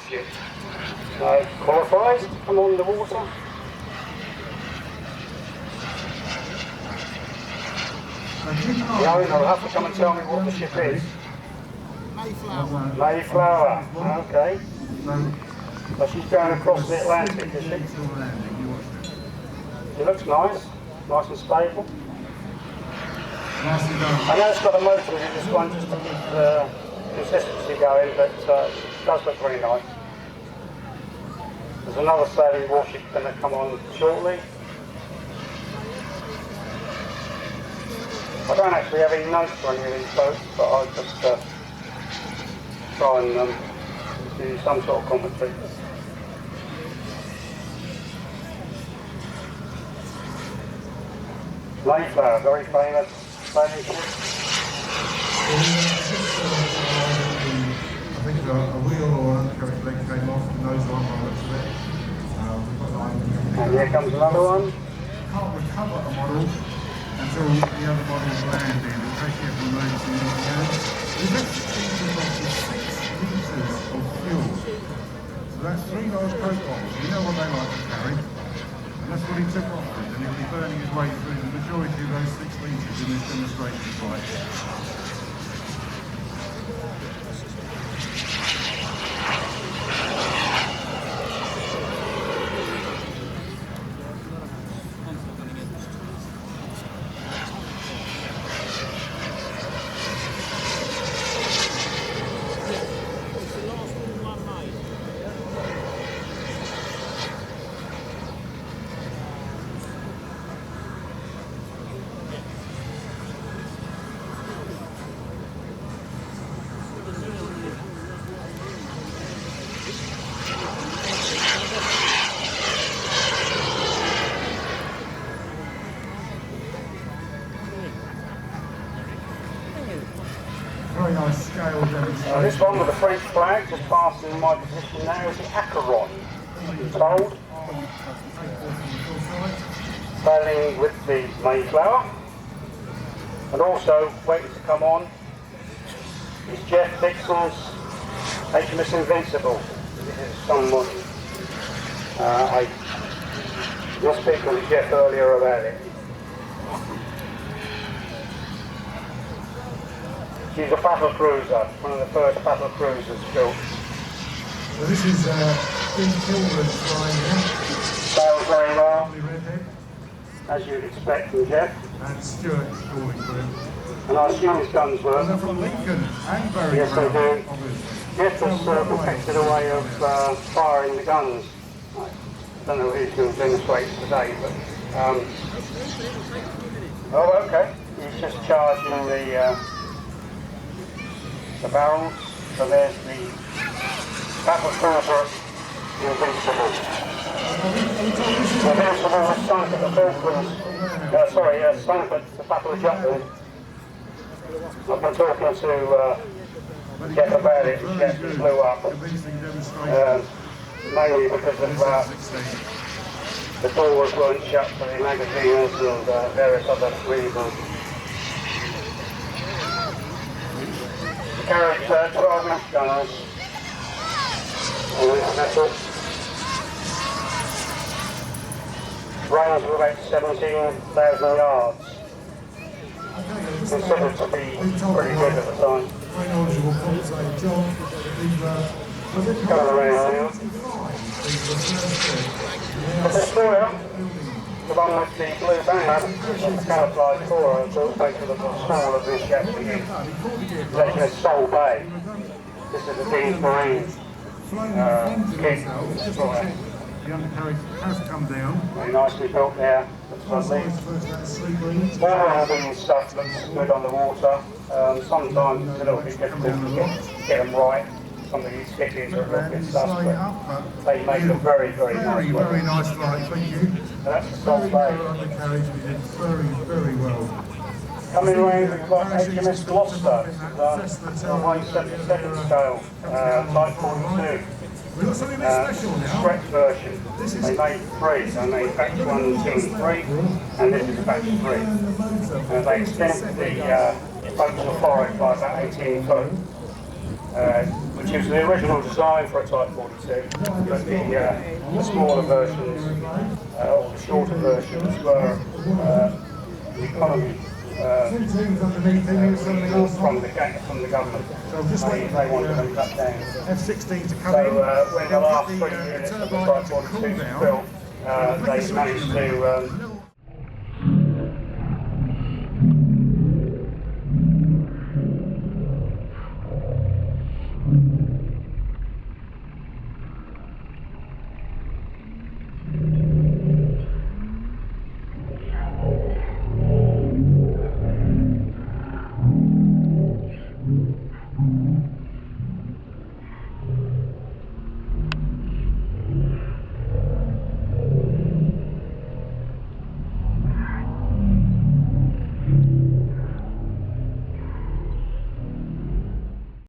warship. Qualified to come on the water. The owner will have to come and tell me what the ship is. Mayflower, okay. So she's going across the Atlantic, is she? It looks nice and stable. I know it's got a motor in this one just to keep the consistency going, but it does look very nice. There's another sailing warship going to come on shortly. I don't actually have any notes for any of these boats, but I'll just try and do some sort of commentary. Mayflower, very famous sailing ship. I think a wheel or an undercarriage leg came off, the nose line by the looks of it. And here comes another one. Can't recover a model until the other models land in, especially if the emergency interference. We've actually taken off with 6 litres of fuel. So that's 3 large Coke bottles. You know what they like to carry. And that's what he took off with, and he'll be burning his way through the majority of those 6 litres in this demonstration flight. Very nice scale demonstration. This one with the French flag just passing in my position now is the Headcorn Aerodrome. Sailing with the Mayflower. And also waiting to come on is Jeff Dixon's HMS Invincible. This is someone I was speaking with Jeff earlier about it. She's a battle cruiser, one of the first battle cruisers built. So this is Dean Kilburn flying here. Sails very well, as you'd expect from Jeff. And Stuart scoring for him. And I assume his guns work. And they're from Lincoln and Berry. Yes, they do. Jeff has perfected a way of firing the guns. I don't know who's going to demonstrate today, but oh, okay. He's just charging the barrels. So there's the battle cruiser Invincible. Invincible was sunk at the Falklands. Sunk at the Battle of Jutland. I've been talking to Jeff about it, and Jeff blew up. Mainly because of the doors weren't shut for the magazines and various other reasons. The carriage 12-inch gunners on this vessel. Range of about 17,000 yards. Considered to be pretty good at the time. Going around now. The destroyer, the one with the blue banner, which is camouflage for her, so it'll make it look small of this ship again. It's actually a Sol Bay. This is the Dean's Marine kit destroyer. The undercarriage has come down. Very nicely built there. All of these stuff looks good on the water. Sometimes it's a little bit difficult to get them right. Some of these sketches are a little bit stuff, but they make a very, very nice flight. Very nice flight, thank you. That's the Sol Bay. Undercarriage we did very, very well. Coming around, we've got HMS Gloucester. This is a 1/72 scale, Type 42. We've got something a bit special now. Stretch version. They made 3, so they made batch 1, 2 and 3, and this is batch 3. They extended the boats of forward by about 18 foot. which was the original design for a Type 42, but the smaller versions, or the shorter versions, were the economy from the government. They wanted them cut down. F-16 to come So in. when the last 3 units of the Type 42 was built, they managed to